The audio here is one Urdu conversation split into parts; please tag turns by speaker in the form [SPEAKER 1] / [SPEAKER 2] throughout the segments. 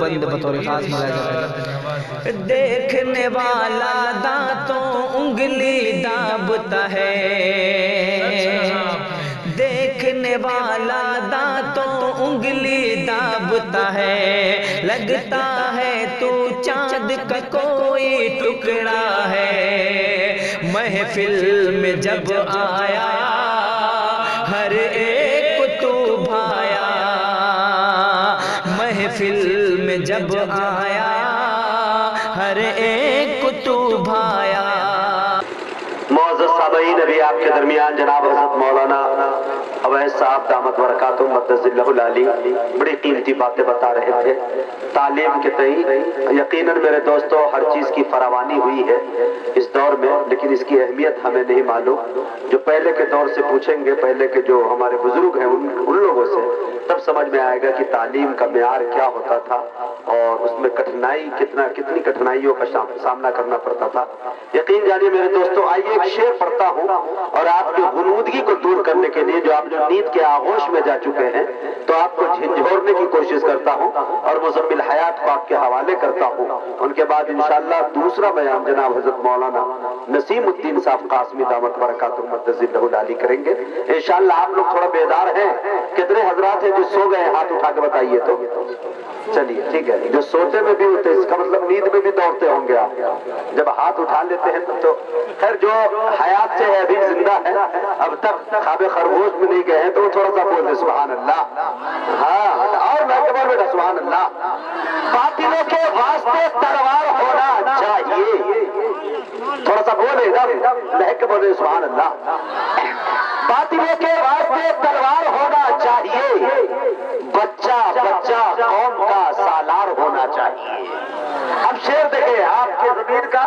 [SPEAKER 1] بند بطور خاص ملاحظہ، دیکھنے والا دانتوں انگلی دابتا ہے، دیکھنے والا دانتوں انگلی دابتا ہے، لگتا ہے تو چاند کا کوئی ٹکڑا ہے، محفل میں جب آیا ہر ایک تو بھایا، محفل میں جب آیا ہر ایک تو بھایا۔
[SPEAKER 2] معزز سامعین، ابھی آپ کے درمیان جناب حضرت مولانا اویس صاحب دامت برکاتہ مقدس اللہ العالی بڑی قیمتی باتیں بتا رہے تھے تعلیم کے تئیں۔ یقیناً میرے دوستو ہر چیز کی فراوانی ہوئی ہے اس دور میں، لیکن اس کی اہمیت ہمیں نہیں معلوم۔ جو پہلے کے دور سے پوچھیں گے، پہلے کے جو ہمارے بزرگ ہیں ان لوگوں سے، تب سمجھ میں آئے گا کہ تعلیم کا معیار کیا ہوتا تھا اور اس میں کتنی کٹھنائیوں کا سامنا کرنا پڑتا تھا۔ یقین جانیے میرے دوستو، آئیے ایک شعر پڑھتا ہوں اور آپ کی غنودگی کو دور کرنے کے لیے، جو آپ جو نیند کے آغوش میں جا چکے ہیں، تو آپ کو جھنجھوڑنے کی کوشش کرتا ہوں اور مزمل حیات کو آپ کے حوالے کرتا ہوں۔ ان کے بعد انشاءاللہ دوسرا بیان جناب حضرت مولانا نسیم الدین صاحب قاسمی دامت برکاتہ مقدس اللہ العالی کریں گے۔ انشاءاللہ آپ لوگ تھوڑا بیدار ہیں؟ کتنے حضرات ہیں جو سو گئے؟ ہاتھ اٹھا کے بتائیے تو۔ چلیے ٹھیک ہے، جو سوتے میں بھی ہوتے اس کا مطلب نیند میں بھی دوڑتے ہوں گے آپ۔ جب ہاتھ اٹھا لیتے ہیں تو خیر جو حیات سے ہے ابھی زندہ ہے، اب تک خواب خرگوش میں نہیں گئے ہیں تو وہ تھوڑا سا بول دے سبحان اللہ۔ ہاں اور میں کبھی بیٹا سبحان اللہ۔ باطلوں کے واسطے تلوار ہونا چاہیے، تھوڑا سا بولے گا لہک کے بولے سبحان اللہ۔ باطلوں کے واسطے تلوار ہونا چاہیے، بچہ بچہ قوم کا سالار ہونا چاہیے۔ اب شعر دیکھیں آپ کے ضمیر کا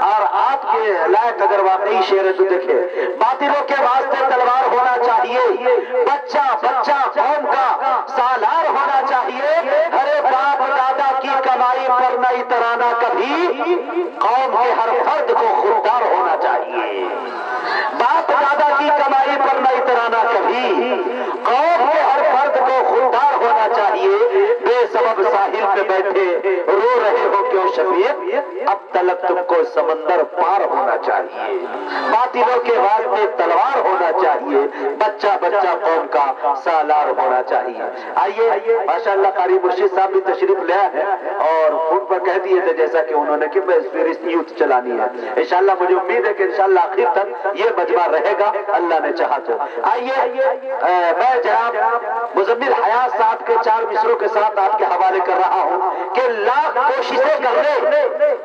[SPEAKER 2] اور آپ کے لائق اگر واقعی شعر ہے تو دیکھیں، باطلوں کے واسطے تلوار ہونا چاہیے، بچہ بچہ قوم کا سالار ہونا چاہیے، ہر باپ دادا کی کمائی پر نہ اترانا کبھی، قوم کے ہر فرد کو خوددار ہونا چاہیے۔ باپ دادا کی کمائی پر نہ اترانا کبھی، قوم کے ہر فرد کو خوددار ہونا چاہیے۔ بے سبب ساحل پہ بیٹھے رو رہے ہو کیوں شفیق، اب تلک تم کو سمندر پار ہونا چاہیے۔ باطلوں کے واسطے تلوار ہونا چاہیے، بچہ بچہ قوم کا سالار ہونا چاہیے۔ آئیے ماشاءاللہ قاری مرشد صاحب بھی تشریف لے آئے اور فون پر کہہ دیے تھے جیسا کہ انہوں نے کہ میں اسپیرٹ یوتھ چلانی ہے۔ انشاءاللہ مجھے امید ہے کہ انشاءاللہ آخر تک یہ مجمع رہے گا اللہ نے چاہا تو۔ آئیے میں جناب مزمل حیات صاحب کے 4 مصروں کے ساتھ آپ کے حوالے کر رہا ہوں کہ لاکھ کوششیں کر لے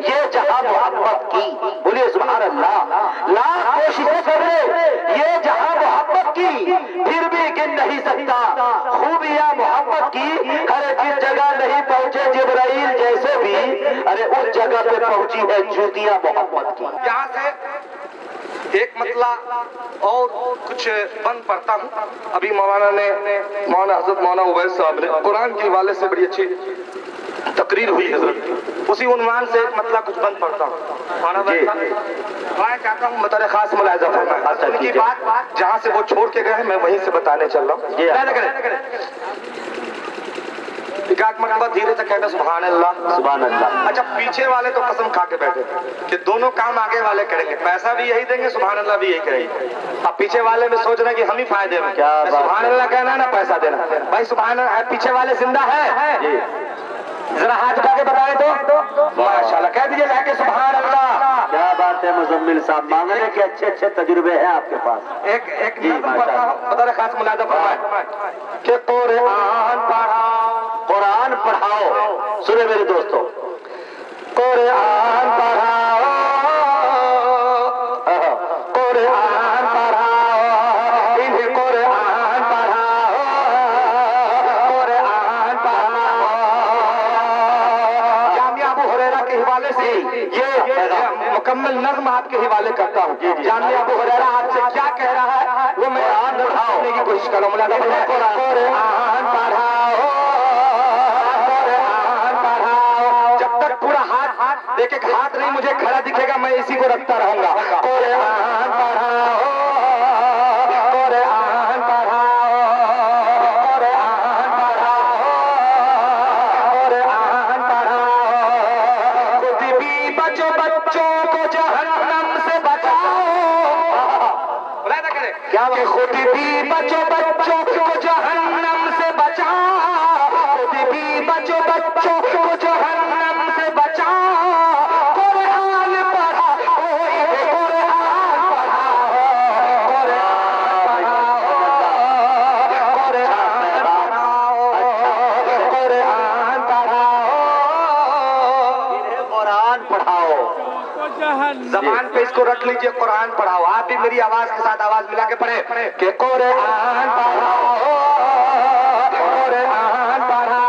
[SPEAKER 2] یہ جہاں محبت کی، بولیے سبحان اللہ۔ لاکھ کوششیں کر لے یہ جہاں محبت کی، پھر بھی گن نہیں سکتا خوبیاں محبت کی، ارے جس جگہ نہیں پہنچے جبرائیل جیسے بھی، ارے اس جگہ پہ پہنچی ہے جوتیاں محبت کی۔
[SPEAKER 3] یہاں سے ایک مطلع اور کچھ بند پڑھتا ہوں۔ ابھی مولانا حضرت مولانا اویس صاحب نے قرآن کے حوالے سے بڑی اچھی تقریر ہوئی حضرت، اسی عنوان سے ایک مطلع کچھ بند پڑھتا ہوں۔ میں چاہتا ہوں بطور خاص ملاحظہ فرمائیں، ان کی بات جہاں سے وہ چھوڑ کے گئے ہیں میں وہیں سے بتانے چل رہا ہوں۔ ایک مرتبہ دھیرے سے کہتے سبحان اللہ
[SPEAKER 2] سبحان اللہ۔
[SPEAKER 3] اچھا پیچھے والے تو قسم کھا کے بیٹھے کہ دونوں کام آگے والے کریں گے، پیسہ بھی یہی دیں گے، سبحان اللہ بھی یہی کریں گے۔ اب پیچھے والے میں سوچ رہے ہیں کہ ہم ہی فائدے میں، سبحان اللہ کہنا ہے نا پیسہ دینا۔ بھائی سبحان اللہ، پیچھے والے زندہ ہے؟ ذرا ہاتھ اٹھا کے بتائیں تو ماشاءاللہ کہہ دیجیے کہ سبحان اللہ۔
[SPEAKER 2] کیا بات ہے مزمل صاحب، مانگنے کے اچھے اچھے تجربے ہیں آپ کے پاس۔
[SPEAKER 3] ایک نظم پڑھتا ہوں، بطور خاص ملاحظہ فرمائیں کہ قرآن پڑھاؤ،
[SPEAKER 2] قرآن پڑھاؤ۔ سنیں میرے دوستو،
[SPEAKER 3] قرآن پڑھاؤ، قرآن پڑھاؤ، انہیں قرآن پڑھاؤ، قرآن پڑھاؤ۔ جامعہ ابو ہریرہ کے حوالے سے یہ مکمل نظم آپ کے حوالے کرتا ہوں۔ جامعہ ابو ہریرہ آپ سے کیا کہہ رہا ہے وہ میں پڑھانے کی کوشش کر رہا ہوں۔ قرآن پڑھاؤ، ایک ایک ہاتھ نہیں مجھے کھڑا دکھے گا، میں اسی کو رکھتا رہوں گا۔ قرآن پڑھاؤ، قرآن پڑھاؤ، قرآن پڑھاؤ، قرآن کہ خود بھی بچو بچوں کو جہنم سے بچا، خود بھی بچو بچوں کو جہنم سے بچا، قرآن پڑھا قرآن پڑھاؤ، قرآن پڑھاؤ،
[SPEAKER 2] قرآن پڑھاؤ۔
[SPEAKER 3] زبان پہ اس کو رکھ لیجئے، قرآن پڑھاؤ۔ آپ بھی میری آواز کے ساتھ آواز ملا کے پڑھیں کہ قرآن پڑھاؤ، قرآن پڑھاؤ۔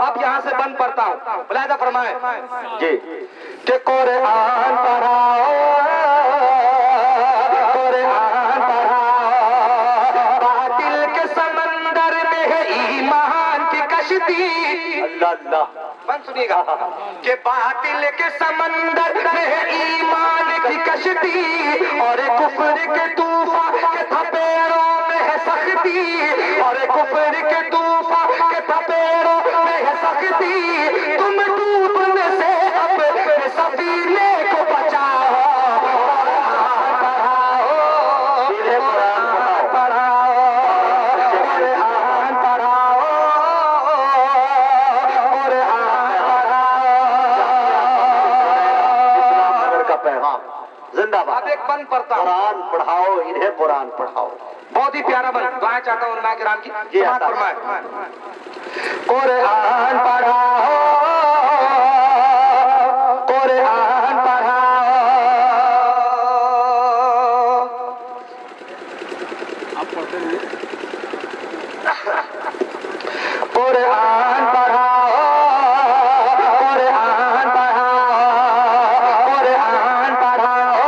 [SPEAKER 3] اب یہاں سے بند پڑھتا ہوں، ملاحظہ فرمائیں
[SPEAKER 2] جی
[SPEAKER 3] کہ قرآن پڑھاؤ، قرآن پڑھاؤ، باطل کے سمندر میں ہے ایمان کی کشتی۔
[SPEAKER 2] اللہ اللہ،
[SPEAKER 3] بند سنیے گا کہ باطل کے سمندر میں ہے ایمان کی کشتی، اور کفر کے طوفان کے تھپیڑوں میں ہے سختی، اور کفر کے طوفان کے تھپیڑوں میں ہے سختی، تم ڈوبنے سے اپنے سفینے کو بچاؤ، قرآن پڑھاؤ، قرآن پڑھاؤ، قرآن پڑھاؤ،
[SPEAKER 2] پیغام زندہ
[SPEAKER 3] اب
[SPEAKER 2] باد۔
[SPEAKER 3] ایک بند پڑھتا ہوں،
[SPEAKER 2] قرآن پڑھاؤ، انہیں قرآن پڑھاؤ۔
[SPEAKER 3] بہت ہی پیارا بند، دعائیں چاہتا ہوں علماء کرام کی،
[SPEAKER 2] جی،
[SPEAKER 3] سماعت
[SPEAKER 2] عطا۔
[SPEAKER 3] فرمائیں۔ قرآن پڑھاؤ، قرآن پڑھاؤ، قرآن پڑھاؤ، قرآن پڑھاؤ، قرآن پڑھاؤ،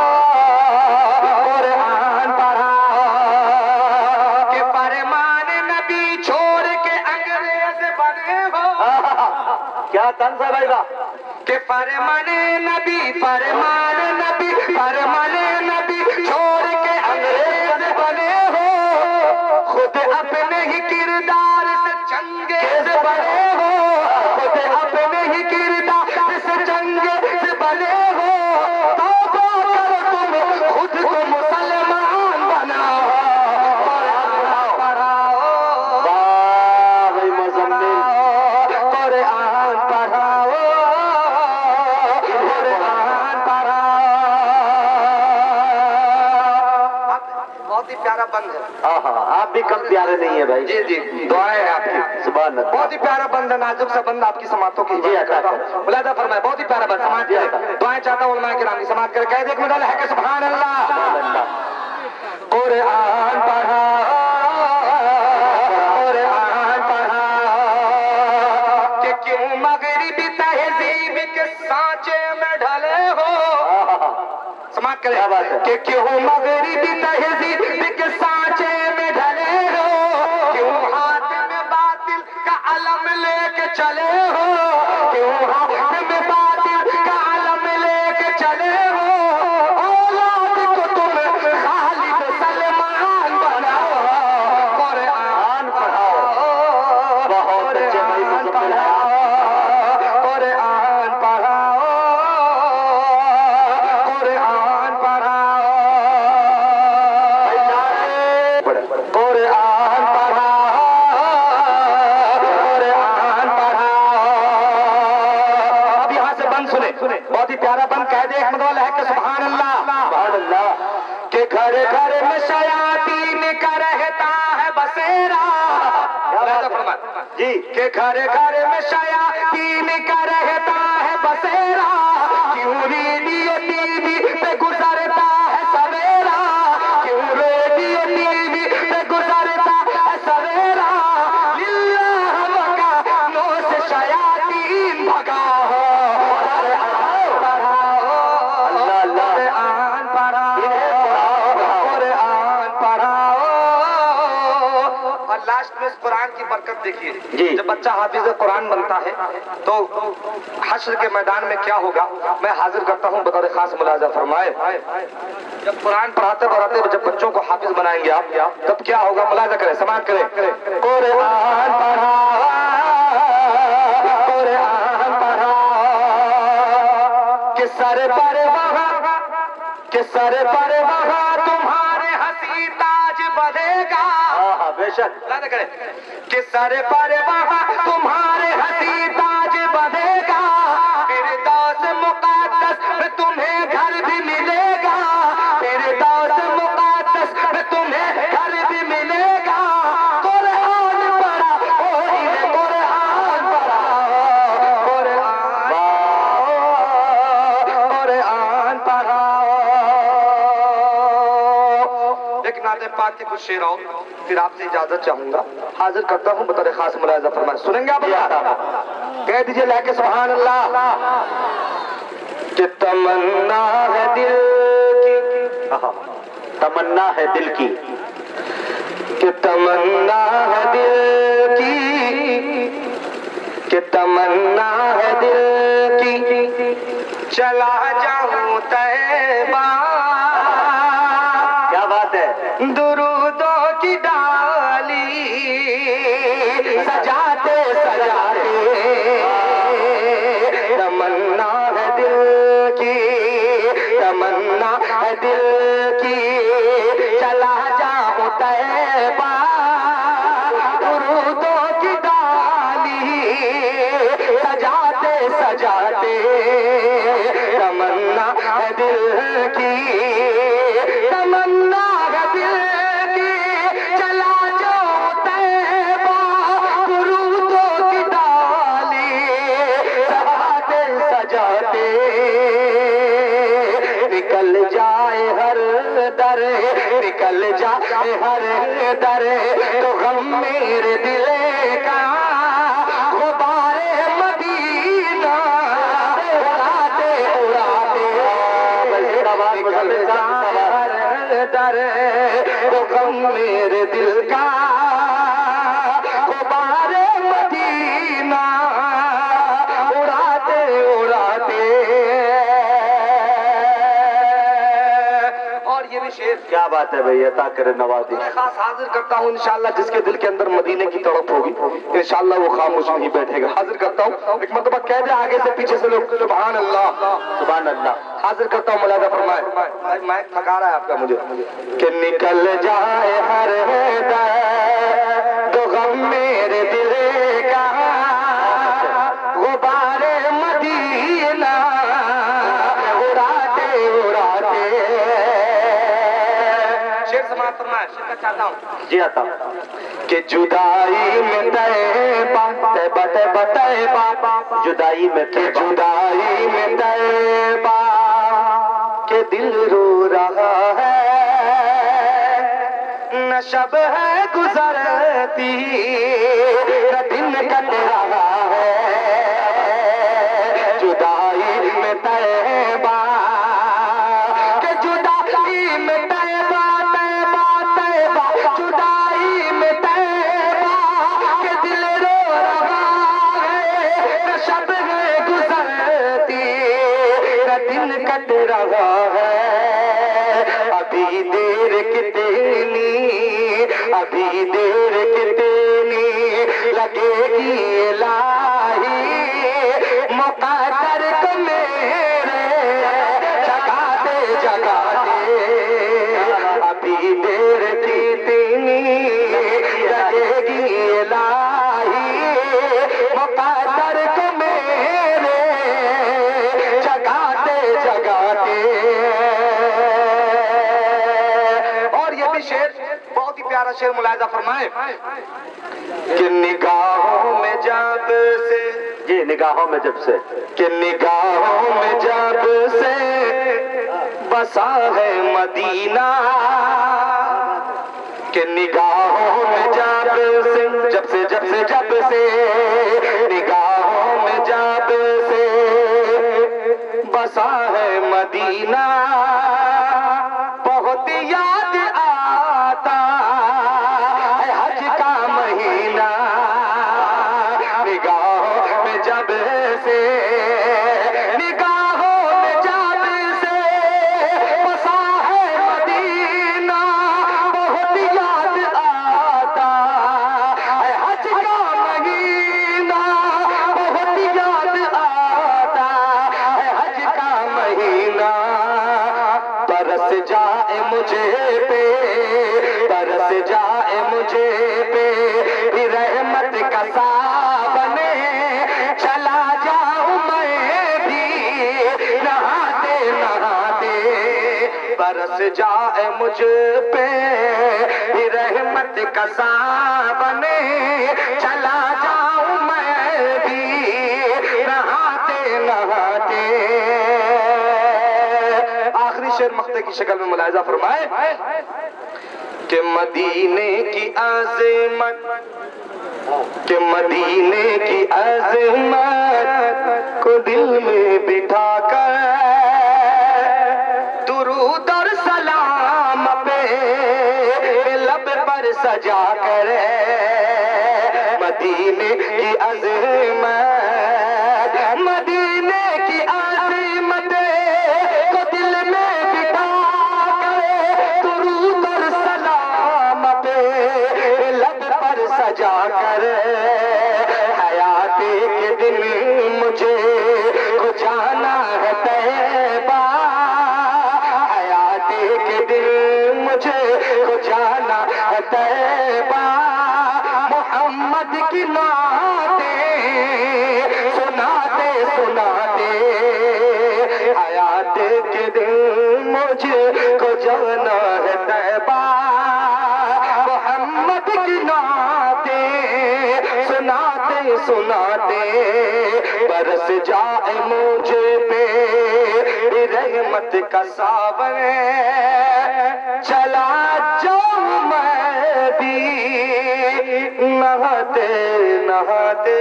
[SPEAKER 3] قرآن پڑھاؤ، کہ فرمان نبی چھوڑ کے انگریز بنے ہو،
[SPEAKER 2] کیا طنز ہے بھائی صاحب؟
[SPEAKER 3] کہ فرمان نبی، فرمان نبی، فرمان نبی چھوڑ کے انگریز بنے ہو، خود اپنے ہی کردار سے چنگیز بنے ہو، خود اپنے ہی کردار سے چنگیز بنے ہو، توبہ کرو تم خود کو مسلمان بناؤ، قرآن پڑھاؤ،
[SPEAKER 2] واہ بھائی مزمل،
[SPEAKER 3] قرآن پڑھاؤ، قرآن پڑھاؤ۔ بہت ہی پیارا بند ہے،
[SPEAKER 2] آہا، آپ بھی کم پیارے نہیں ہیں بھائی۔
[SPEAKER 3] جی جی، دعائیں ہیں آپ کی،
[SPEAKER 2] سبحان اللہ۔
[SPEAKER 3] بہت ہی پیارا بند ہے، نازک سا بند، آپ کی سماعتوں کی
[SPEAKER 2] جی،
[SPEAKER 3] حفاظت کرتا
[SPEAKER 2] عطا
[SPEAKER 3] ہوں۔ ملاحظہ فرمائے، بہت ہی پیارا بند، سماعت
[SPEAKER 2] جی،
[SPEAKER 3] کریں،
[SPEAKER 2] عطا۔
[SPEAKER 3] دعائیں چاہتا ہوں علماء کرام کی، سماعت کریں، قید ایک مدل ہے کہ سبحان اللہ، قرآن پڑھاؤ، قرآن پڑھاؤ، کہ کیوں مغربی تہذیب کے سانچے میں ڈھلے ہو، سماعت کریں
[SPEAKER 2] کیا بات ہے؟
[SPEAKER 3] کہ کیوں مغربی تہذیب کے سانچے میں ڈھلے ہو، کیوں ہاتھ میں باطل کا علم لے کے چلے ہو، کیوں ہاتھ میں باطل کا علم لے کے چلے ہو، اولاد کو تم خالد سلمان بناؤ، قرآن پڑھاؤ،
[SPEAKER 2] بہت اچھے بھائی
[SPEAKER 3] قرآن
[SPEAKER 2] مزمل ہیں آپ۔
[SPEAKER 3] پڑھاؤ، قرآن پڑھاؤ، قرآن پڑھاؤ، قرآن پڑھاؤ، قرآن پڑھاؤ۔ اب یہاں سے بند سنیں، بہت ہی پیارا بند، قید ایک مدول ہے کہ سبحان اللہ،
[SPEAKER 2] سبحان اللہ،
[SPEAKER 3] کہ گھر گھر میں شیاطین کا رہتا ہے بسیرا،
[SPEAKER 2] جی
[SPEAKER 3] کہ گھر گھر میں شیاطین کا رہتا ہے بسیرا، کیوں ریڈیو ٹی وی پہ گزرتا ہے سویرا، کیوں ریڈیو ٹی وی پہ گزرتا ہے سویرا، للہ مکانوں سے شیاطین بھگاؤ، قرآن پڑھاؤ،
[SPEAKER 2] اللہ اللہ،
[SPEAKER 3] قرآن پڑھاؤ، قرآن پڑھاؤ۔ اور لاسٹ میں اس قرآن کی برکت دیکھیے،
[SPEAKER 2] جی۔
[SPEAKER 3] جب بچہ حافظ قرآن بنتا ہے تو حشر کے میدان میں کیا ہوگا، میں حاضر کرتا ہوں بطور خاص ملاحظہ فرمائے، جب قرآن پڑھاتے پڑھاتے جب بچوں کو حافظ بنائیں گے آپ، تب کیا ہوگا، ملاحظہ کریں، سماعت کریں، قرآن پڑھاؤ، قرآن پڑھاؤ، کہ سر پر وہاں کہ سر پر وہاں تمہارے ہنسی تاج بندھے گا.
[SPEAKER 2] بے شک.
[SPEAKER 3] کہ سر پر وہاں تمہارے ہنسی تاج بندھے گا. فردوس مقدس میں تمہیں گھر بھی ملے گا. فردوس مقدس میں تمہیں گھر بھی ملے گا. قرآن پڑھا وہی نے قرآن پڑھا. قرآن پڑھا. ایک نعت پاک کے کچھ شعر اور پھر آپ سے اجازت چاہوں گا. حاضر کرتا ہوں بطور خاص ملاحظہ فرمائیں. سنیں گے آپ؟ کہہ دیجئے لے کے سبحان اللہ. کہ تمنا ہے دل کی.
[SPEAKER 2] تمنا ہے دل کی.
[SPEAKER 3] کہ تمنا ہے دل کی. کہ تمنا ہے دل کی. چلا جاؤں طیبہ.
[SPEAKER 2] کیا بات ہے.
[SPEAKER 3] درودوں کی ڈالی سجاتے سجاتے. تمنا ہے دل کی. تمنا ہے دل کی. چلا جاؤں طیبہ. درودوں کی ڈالی سجاتے سجاتے. تمنا ہے دل کی. تمنا ہے دل کی. چلا جاؤ طیبہ. درودوں کی ڈالی سجاتے سجاتے. نکل جائے ہر در. نکل جائے ہر در. تو غم میرے دل کا غبار مدینہ اڑاتے اڑاتے. نکل جائے ہر در. تو غم میرے دل کا غبار مدینہ اڑاتے اڑاتے. اور یہ بھی شعر
[SPEAKER 2] کیا بات ہے بھئی. عطا کرے نوازی.
[SPEAKER 3] خاص حاضر کرتا ہوں انشاءاللہ جس کے دل کے اندر مدینے کی تڑپ ہوگی انشاءاللہ وہ خاموش نہیں بیٹھے گا. حاضر کرتا ہوں ایک مرتبہ کہہ دے آگے سے پیچھے سے لوگ سبحان اللہ.
[SPEAKER 2] سبحان اللہ.
[SPEAKER 3] حاضر کرتا ہوں ملاحظہ فرمائے. میں تھکا رہا ہے آپ کا مجھے. کہ نکل جائے ہر در. تو غم میرے دل کا غبار مدینہ اڑاتے اڑاتے. شعر سماعت فرمائے. شعر کا چاہتا ہوں.
[SPEAKER 2] جی عطا.
[SPEAKER 3] کہ جدائی میں طیبہ. طیبہ طیبہ طیبہ.
[SPEAKER 2] جدائی میں
[SPEAKER 3] کہ جدائی میں طیبہ. کہ دل رو رہا ہے. نہ شب ہے گزرتی. نہ دن کٹ رہا ہے. جدائی میں طیبہ. کہ جدائی میں طیبہ طیبہ طیبہ. جدائی میں طیبہ. کہ دل رو رہا ہے. نہ شب ہے گزرتی. نہ دن کٹ رہا ہے. ابھی دیر کتنی. ابھی دیر کتنی لگے گی الہی. مقدر کو میرے جگاتے جگاتے. ابھی دیر کتنی لگے گی الہی. مقدر کو میرے جگاتے جگاتے. اور یہ بھی شعر بہت ہی پیارا شعر ملاحظہ فرمائے. کہ نگاہوں میں جب سے.
[SPEAKER 2] جی نگاہوں میں جب سے.
[SPEAKER 3] کہ نگاہوں میں جب سے بسا ہے مدینہ. کہ نگاہوں میں جب سے جب سے جب سے جب سے. نگاہوں میں جب سے بسا ہے مدینہ. بہت یاد آتا ہے حج کا مہینہ. نگاہوں میں جب سے. نگاہوں میں جب سے بسا ہے مدینہ. بہت یاد آتا ہے حج کا مہینہ. بہت یاد آتا ہے حج کا مہینہ. پر جائے مجھ پہ رحمت کا ساون، چلا جاؤں میں بھی نہاتے نہاتے۔ آخری شعر مقطع کی شکل میں ملاحظہ فرمائے کہ مدینے کی عظمت، کہ مدینے کی عظمت کو دل میں بٹھا کر درود اور سلام پہ لب پر سجا کر، مدینے کی عظمت، مدینے کی عظمت کو دل میں بٹھا کر درود اور سلام پہ لب پر سجا کر، حیات کے دن مجھے کو جانا ہے طیبہ، حیات کے دن مجھے کو جانا ہے طیبہ، محمد کی نعتیں سناتے سناتے، حیات کے دن مجھے کو جانا ہے طیبہ، محمد کی نعتیں سناتے سناتے، برس جائے مجھے پہ رحمت کا ساون، چلا جاؤں میں بھی نہاتے نہاتے۔